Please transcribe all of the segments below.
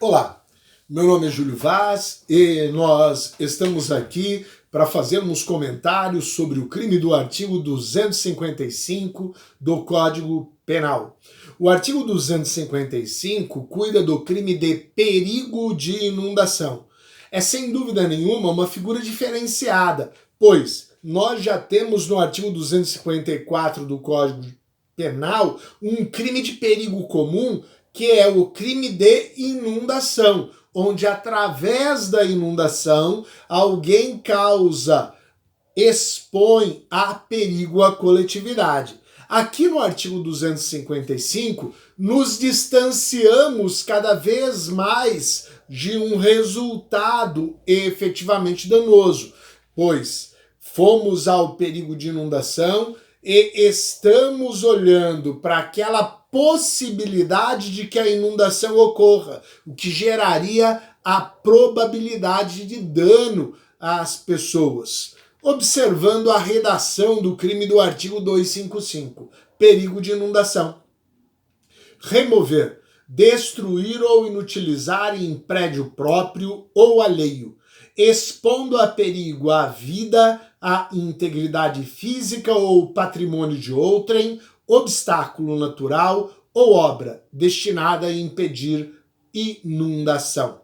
Olá, meu nome é Júlio Vaz e nós estamos aqui para fazermos comentários sobre o crime do artigo 255 do Código Penal. O artigo 255 cuida do crime de perigo de inundação. É sem dúvida nenhuma uma figura diferenciada, pois nós já temos no artigo 254 do Código Penal um crime de perigo comum, que é o crime de inundação, onde através da inundação alguém expõe a perigo à coletividade. Aqui no artigo 255, nos distanciamos cada vez mais de um resultado efetivamente danoso, pois fomos ao perigo de inundação e estamos olhando para aquela possibilidade de que a inundação ocorra, o que geraria a probabilidade de dano às pessoas. Observando a redação do crime do artigo 255, perigo de inundação. Remover, destruir ou inutilizar em prédio próprio ou alheio, expondo a perigo a vida, a integridade física ou patrimônio de outrem, obstáculo natural ou obra destinada a impedir inundação.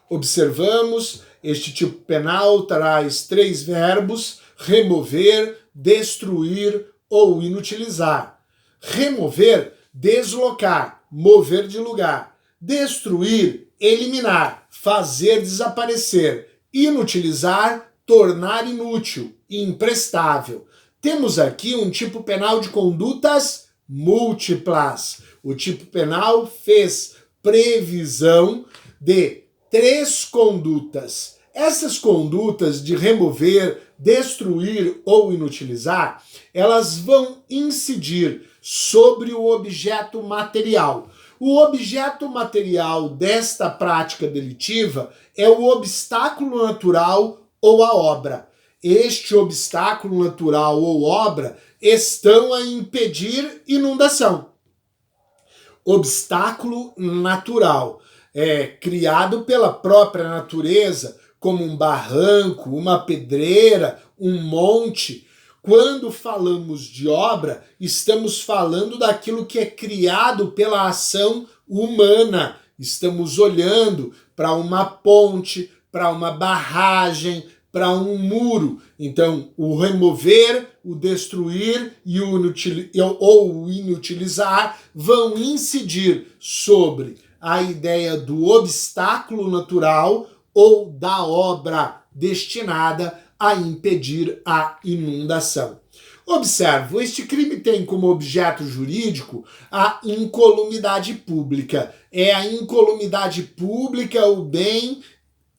Observamos, este tipo penal traz 3 verbos: remover, destruir ou inutilizar. Remover, deslocar, mover de lugar. Destruir, eliminar, fazer desaparecer. Inutilizar, tornar inútil, imprestável. Temos aqui um tipo penal de condutas múltiplas. O tipo penal fez previsão de 3 condutas. Essas condutas de remover, destruir ou inutilizar, elas vão incidir sobre o objeto material. O objeto material desta prática delitiva é o obstáculo natural ou a obra. Este obstáculo natural ou obra estão a impedir inundação. Obstáculo natural é criado pela própria natureza, como um barranco, uma pedreira, um monte. Quando falamos de obra, estamos falando daquilo que é criado pela ação humana. Estamos olhando para uma ponte, para uma barragem, para um muro. Então, o remover, o destruir ou o inutilizar vão incidir sobre a ideia do obstáculo natural ou da obra destinada a impedir a inundação. Observe, este crime tem como objeto jurídico a incolumidade pública. É a incolumidade pública o bem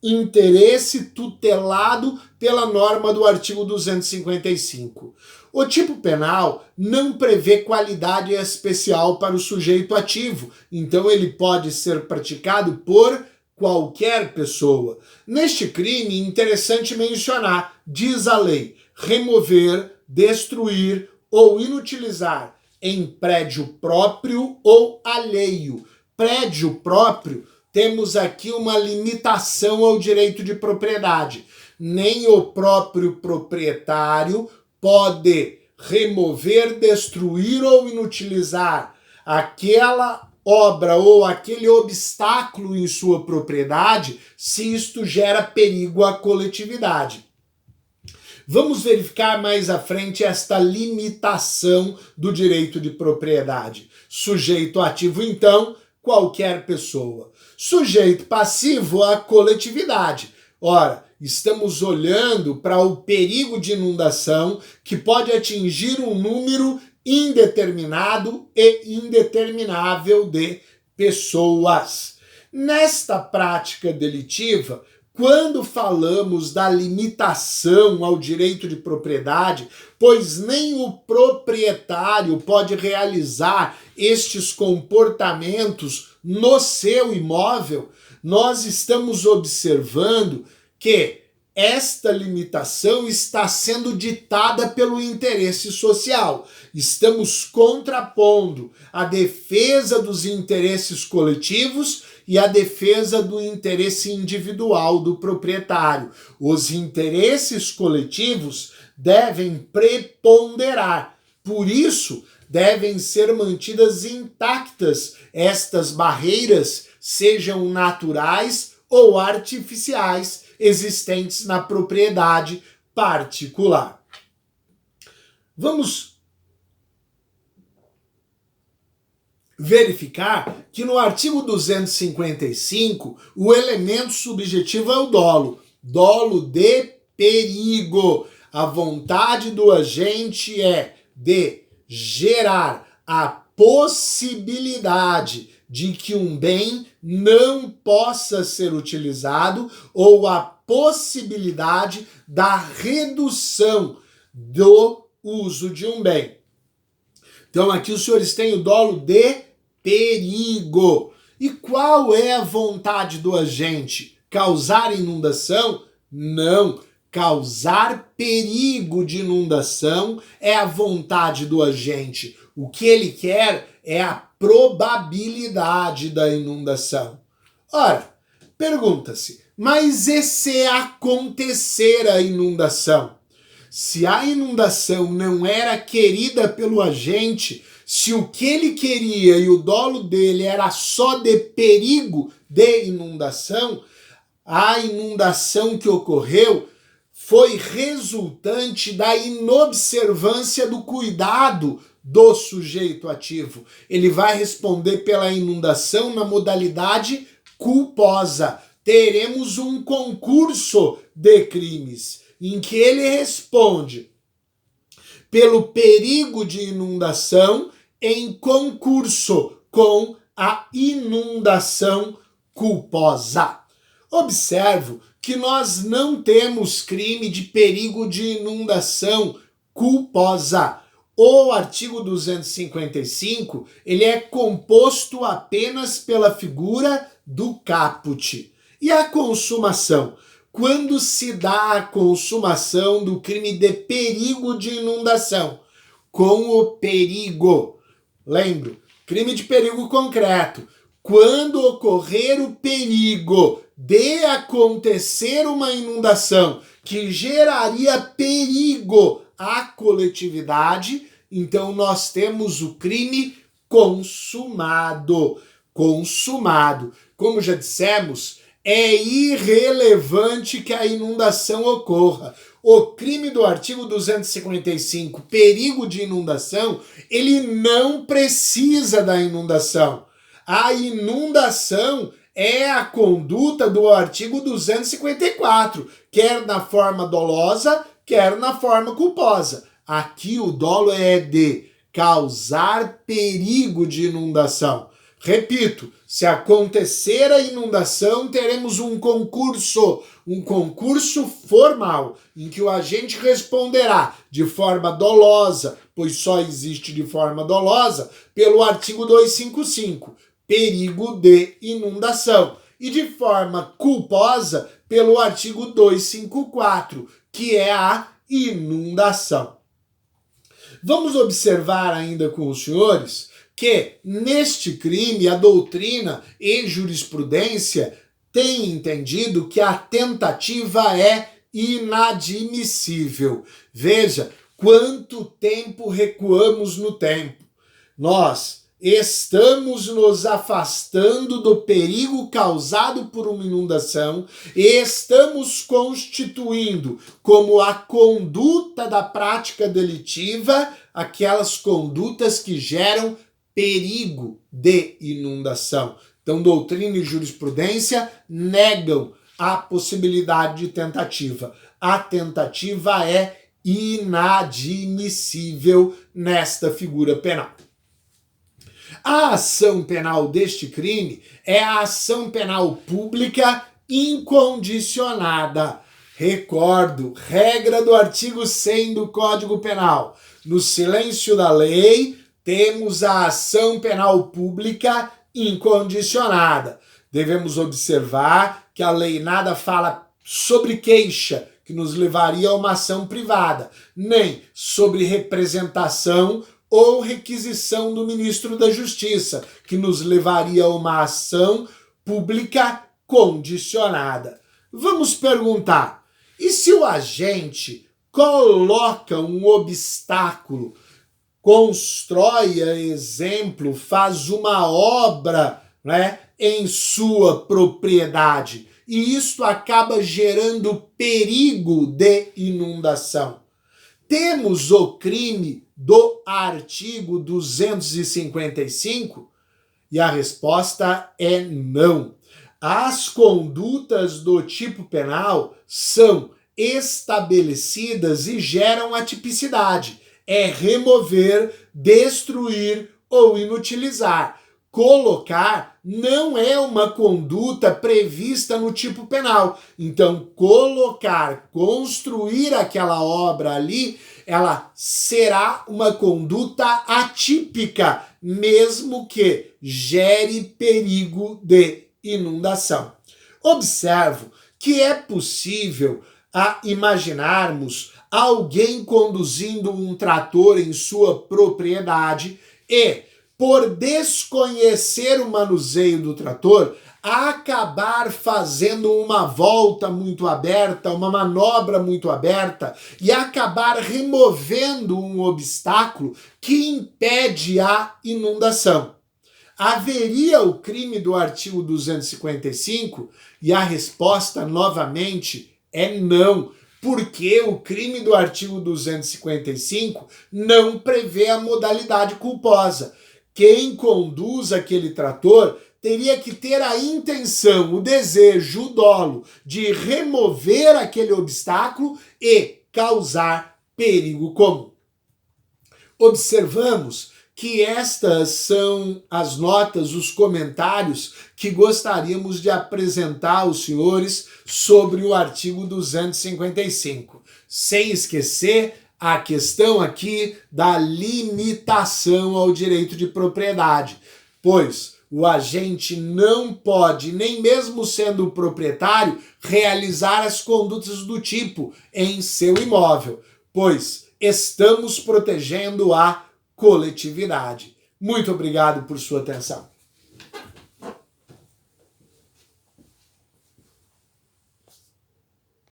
interesse tutelado pela norma do artigo 255. O tipo penal não prevê qualidade especial para o sujeito ativo, então ele pode ser praticado por qualquer pessoa. Neste crime, interessante mencionar, diz a lei, remover, destruir ou inutilizar em prédio próprio ou alheio. Prédio próprio, temos aqui uma limitação ao direito de propriedade. Nem o próprio proprietário pode remover, destruir ou inutilizar aquela obra ou aquele obstáculo em sua propriedade se isto gera perigo à coletividade. Vamos verificar mais à frente esta limitação do direito de propriedade. Sujeito ativo, então, qualquer pessoa. Sujeito passivo, a coletividade. Ora, estamos olhando para o perigo de inundação que pode atingir um número indeterminado e indeterminável de pessoas. Nesta prática delitiva, quando falamos da limitação ao direito de propriedade, pois nem o proprietário pode realizar estes comportamentos no seu imóvel, nós estamos observando que esta limitação está sendo ditada pelo interesse social. Estamos contrapondo a defesa dos interesses coletivos e a defesa do interesse individual do proprietário. Os interesses coletivos devem preponderar. Por isso, devem ser mantidas intactas estas barreiras, sejam naturais ou artificiais, existentes na propriedade particular. Vamos verificar que no artigo 255, o elemento subjetivo é o dolo. Dolo de perigo. A vontade do agente é de gerar a possibilidade de que um bem não possa ser utilizado ou a possibilidade da redução do uso de um bem. Então aqui os senhores têm o dolo de perigo. E qual é a vontade do agente? Causar inundação? Não. Causar perigo de inundação é a vontade do agente. O que ele quer é a probabilidade da inundação. Ora, pergunta-se, mas e se acontecer a inundação? Se a inundação não era querida pelo agente, se o que ele queria e o dolo dele era só de perigo de inundação, a inundação que ocorreu foi resultante da inobservância do cuidado do sujeito ativo. Ele vai responder pela inundação na modalidade culposa. Teremos um concurso de crimes em que ele responde pelo perigo de inundação em concurso com a inundação culposa. Observo que nós não temos crime de perigo de inundação culposa. O artigo 255, ele é composto apenas pela figura do caput. E a consumação? Quando se dá a consumação do crime de perigo de inundação? Com o perigo. Lembro, crime de perigo concreto. Quando ocorrer o perigo de acontecer uma inundação que geraria perigo à coletividade, então nós temos o crime consumado. Consumado. Como já dissemos, é irrelevante que a inundação ocorra. O crime do artigo 255, perigo de inundação, ele não precisa da inundação. A inundação é a conduta do artigo 254, quer na forma dolosa, quer na forma culposa. Aqui o dolo é de causar perigo de inundação. Repito, se acontecer a inundação, teremos um concurso formal, em que o agente responderá de forma dolosa, pois só existe de forma dolosa, pelo artigo 255, perigo de inundação, e de forma culposa pelo artigo 254, que é a inundação. Vamos observar ainda com os senhores que neste crime a doutrina e jurisprudência têm entendido que a tentativa é inadmissível. Veja quanto tempo recuamos no tempo. Nós estamos nos afastando do perigo causado por uma inundação e estamos constituindo como a conduta da prática delitiva aquelas condutas que geram perigo de inundação. Então, doutrina e jurisprudência negam a possibilidade de tentativa. A tentativa é inadmissível nesta figura penal. A ação penal deste crime é a ação penal pública incondicionada. Recordo, regra do artigo 100 do Código Penal. No silêncio da lei, temos a ação penal pública incondicionada. Devemos observar que a lei nada fala sobre queixa, que nos levaria a uma ação privada, nem sobre representação ou requisição do ministro da Justiça, que nos levaria a uma ação pública condicionada. Vamos perguntar, e se o agente coloca um obstáculo, constrói, a exemplo, faz uma obra, né, em sua propriedade, e isto acaba gerando perigo de inundação? Temos o crime do artigo 255? E a resposta é não. As condutas do tipo penal são estabelecidas e geram a tipicidade. É remover, destruir ou inutilizar. Colocar não é uma conduta prevista no tipo penal. Então, colocar, construir aquela obra ali, ela será uma conduta atípica, mesmo que gere perigo de inundação. Observo que é possível imaginarmos alguém conduzindo um trator em sua propriedade e, por desconhecer o manuseio do trator, acabar fazendo uma volta muito aberta, uma manobra muito aberta e acabar removendo um obstáculo que impede a inundação. Haveria o crime do artigo 255? E a resposta, novamente, é não, porque o crime do artigo 255 não prevê a modalidade culposa. Quem conduz aquele trator teria que ter a intenção, o desejo, o dolo de remover aquele obstáculo e causar perigo comum. Observamos que estas são as notas, os comentários que gostaríamos de apresentar aos senhores sobre o artigo 255. Sem esquecer a questão aqui da limitação ao direito de propriedade, pois o agente não pode, nem mesmo sendo o proprietário, realizar as condutas do tipo em seu imóvel, pois estamos protegendo a coletividade. Muito obrigado por sua atenção.